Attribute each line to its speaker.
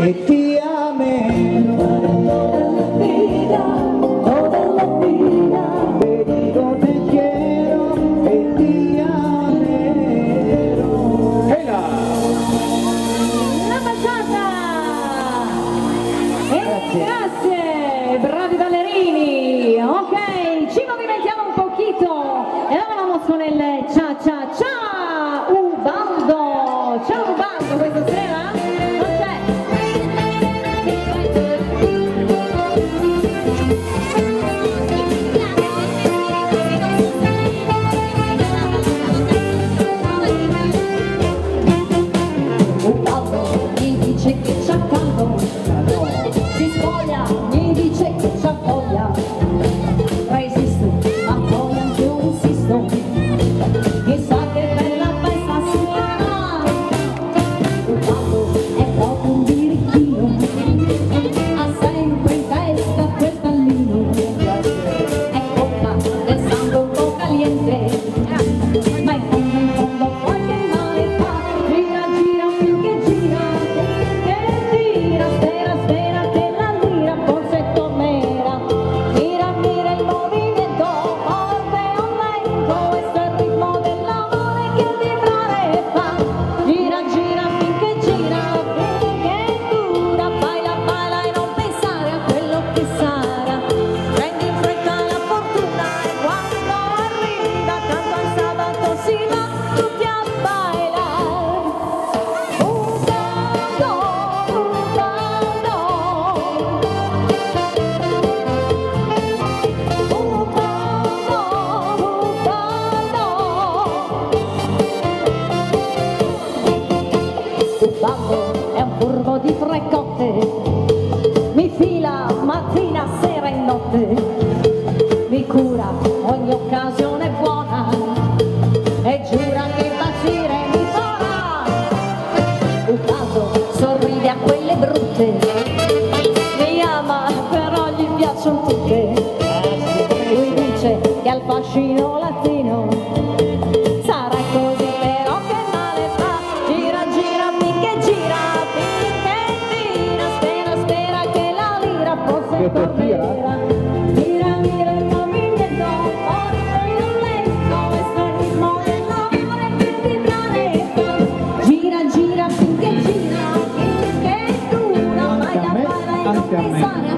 Speaker 1: e ti amerò toda la vida, te digo te quiero e ti amerò.
Speaker 2: La baciata! Grazie, bravi ballerini. Ok, ci movimentiamo un poquito e ahora vamos con el cha cha cha. Ubaldo, ciao Ubaldo, questa sera non c'è. Ubaldo mi dice che c'ha caldo, si spoglia, mi dice che c'ha voglia, resisto, ma poi anche io insisto, chissà che bella festa si farà. Ubaldo è proprio un birichino, ha sempre in testa quel pallino, è coca del sangue un po' caliente, ma in fondo qualche male fa, gira gira finché gira, che tira, spera spera che la lira forse tornerà, mira mira il movimento, forte o lento, questo è il ritmo dell'amore che vibrare fa, gira gira finché dura, baila e non pensare a quello che sarà, prendi in fretta la fortuna e quando arriva tanto al sabato si va tutti a bailare. Ubaldo, Ubaldo, Ubaldo è un furbo di tre cotte, mi fila mattina, sera e notte, mi cura ogni occasione buona e giura che impazzire mi farà. Ubaldo sorride a quelle brutte, mi ama però gli piacciono tutte, lui dice che al fascino latino sarà così però che male fa, gira gira finché tira, spera spera che la lira forse tornerà, mira mira il movimento, forte o lento, questo è il ritmo dell'amore che vibrare fa, gira gira finché dura, baila e non pensare a